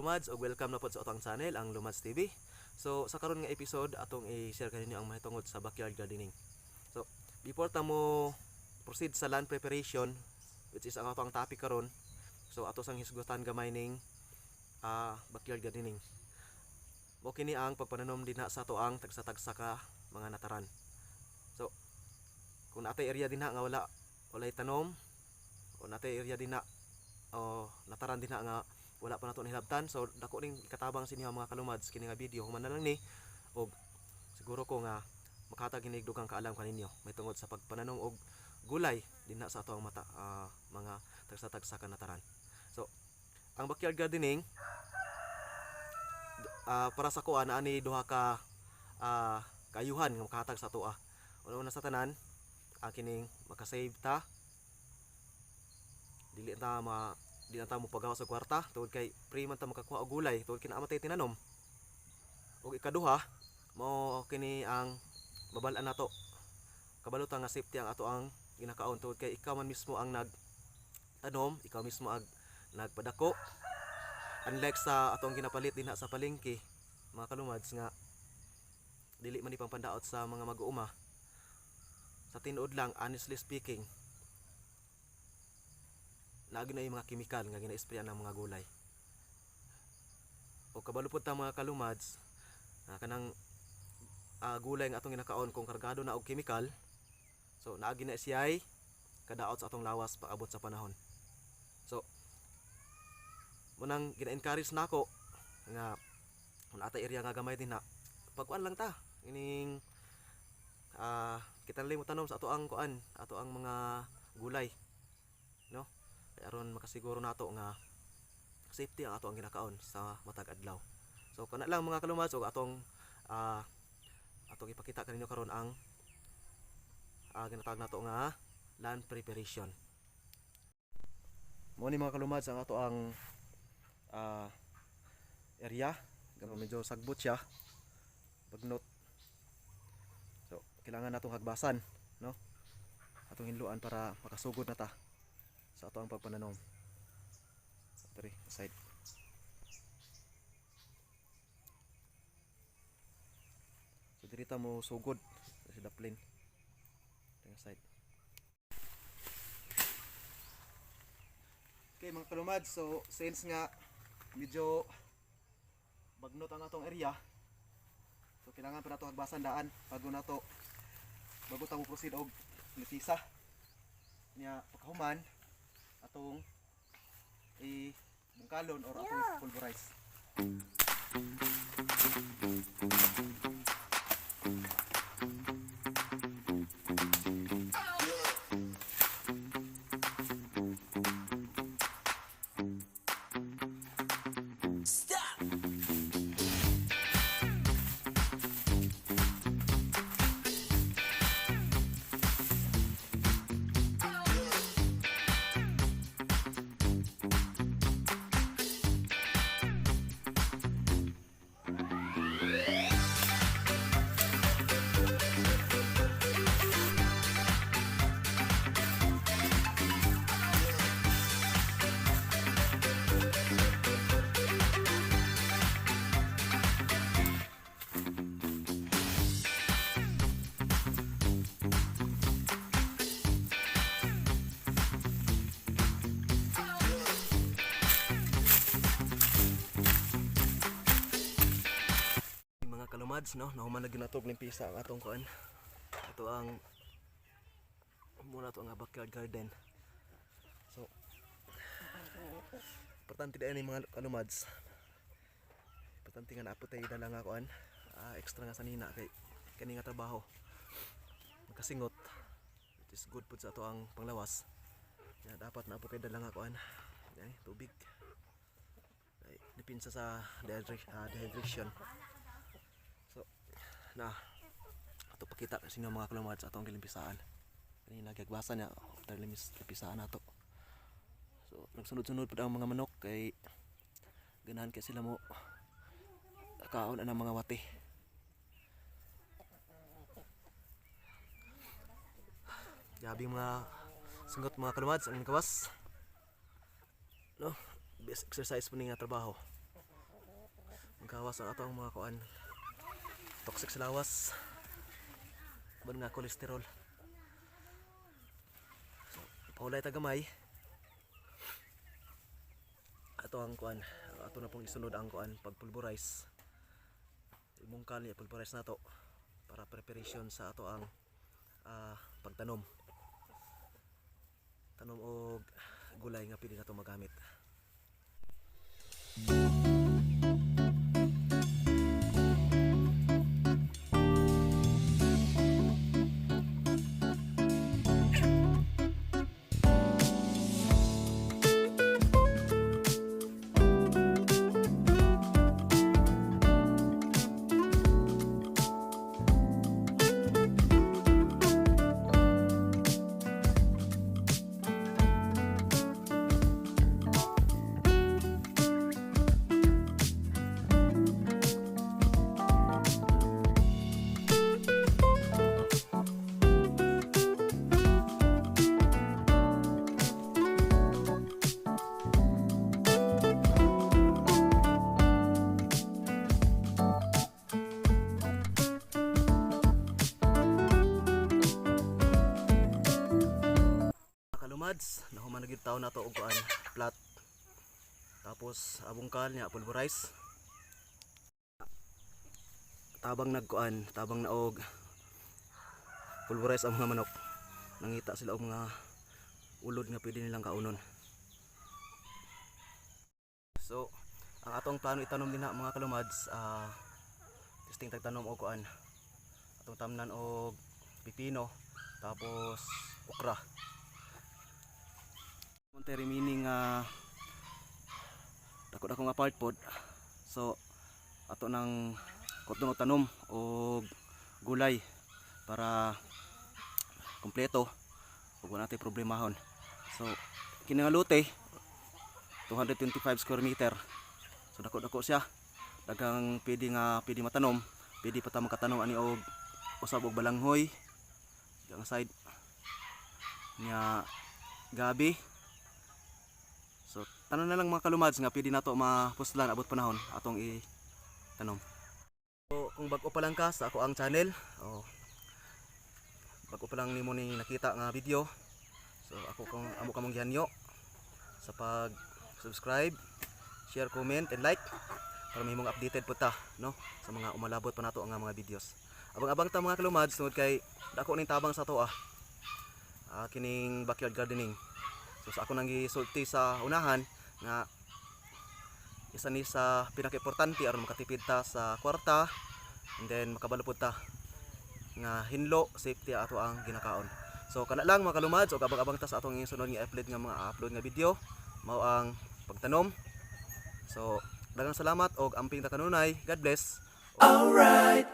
kalumads og welcome na po sa atong channel ang Lumads TV. So sa karon nga episode atong i-share kaninyo ang mahitungod sa backyard gardening. So before ta mo proceed sa land preparation, which is ang atong topic karon, so ato sang hisgutan gamay ning backyard gardening. Mo kini ang pagpananom dinha sa ato ang tagsa-tagsa ka mga nataran. So kung natay area dinha nga walay tanom, o natay area dinha o nataran dinha nga wala pa nato nahilabtan, so dako ning ikatabang sa inyo mga kalumads kini nga video human na lang ni, og siguro ko nga makahatag inig dugang kaalam kaninyo may tungod sa pagpananom og gulay dinha sa ato ang mga tagsa-tagsa ka nataran. So ang backyard gardening para sa kuan ani duha ka kaayuhan nga makahatag sa ato. Una sa tanan kining makasave ta, dili ta mo pagawa sa kwarta tungod kay free man ta makakuha og gulay tungod kinamatay tinanom. Ug ikaduha mo kini ang mabalaan nato kabalo ta nga safety ang ato ang ginakaon tungod kay ikaw man mismo ang nagtanom, ikaw mismo ang nagpadako, unlike sa atong ginapalit dinha sa palengke mga kalumads nga dili man ni pangpandaot sa mga mag-uuma. Sa tinuod lang, honestly speaking, naagi na yung mga chemical nga gina-sprayan ng mga gulay. O kabalo po ta mga kalumads, kanang gulay nga atong ginakaon kung kargado na og chemical, so naagi na siya'y kadaot sa atong lawas paabot sa panahon. So munang gina-encourage nako nga kung atay area nga gamay din na pagkuan lang ta ining kita nalay mo tanom sa ato ang kuan, ato ang mga gulay, no? Aron makasiguro nato nga safety ang ato ang ginakaon sa matag adlaw. So kana lang mga kalumads, og atong ipakita kaninyo karon ang ginatawag nato nga land preparation. Mo ni mga kalumads ang ato ang area, gamay medyo sagbot siya, bagnot. So kailangan natong hagbasan, no? Atong hinluan para makasugod na ta sa ato ang pagpananom. Tari, side. So diri ta mo sugod sa daplin. Tanga side. Okay mga kalumads, so since nga medyo bagnot ang atong area, so kailangan pa nato hagbasan daan bago ta mo proceed og lisisa niya pagkahuman atong bungkalon or atong pulverize. No, nahuman na ginatog limpisa ang atong kuan. Ito ang muna to ang backyard garden. So importante din mga kalumads. Importante nga naapot tayo dala nga kuan, extra nga sanina kay kani nga trabaho makasingot, it is good pud sa ato ang panglawas. Ya dapat naapot tayo dala nga kuan, tubig. Ay depende sa dehydration. Na ato pakita sa inyo mga kalumads sa atong gilimpisaan. Kanina gagbasan niya after limpisaan nato. So nagsunod-sunod pud ang mga manok kay ganahan kay sila mo kaon ang mga wati. Grabe mga sunggot mga kalumads ang kawas. No, best exercise po nga trabaho. gawas ang atong mga kuan toxic sa lawas ban nga kolesterol. So paulay ta gamay ato ang kuan ato na pong isunod ang kuan pagpulverize imungkal niya pulverize nato para preparation sa ato ang pagtanom og gulay nga pwede nato magamit. Nahuman na gid taon nato og kuan plat. Tapos abungkal niya pulverize. Tabang nagkuan, tabang naog pulverize ang mga manok. Nangita sila og mga ulod nga pwede nilang kaunon. So, ang atong plano itanom din na mga kalumads, testing tagtanom og kuan. Atong tamnan og pipino, tapos okra. Monteri meaning dako nga part pod. So ato nang kutong tanom og gulay para kompleto ug wala tay problemahon. So kini nga lote 225 square meter. So dako siya. Daghang pwede matanom, pwede pa ta makatanom ani og usab og balanghoy. Yang side nya gabi. So tanan na lang mga kalumads nga pwede nato mapuslan abot panahon atong itanom. So kung bag-o pa lang ka sa ako ang channel, bag-o pa lang nimo ni nakita nga video. So amo kamong gihanyo sa pag-subscribe, share, comment and like para mahimong updated po ta no sa mga umalabot pa nato nga mga videos. Abang-abang ta mga kalumads tungod kay dako ning tabang sa to kining backyard gardening. So sa ako nang gisulti sa unahan nga isa ni sa pinaka-importante aron makatipid ta sa kwarta and then makabalo pud ta nga hinlo safety ato ang ginakaon. So kana lang mga kalumads og abang-abang ta sa atong sunod nga upload nga video mao ang pagtanom. So daghang salamat og amping ta kanunay. God bless. Alright.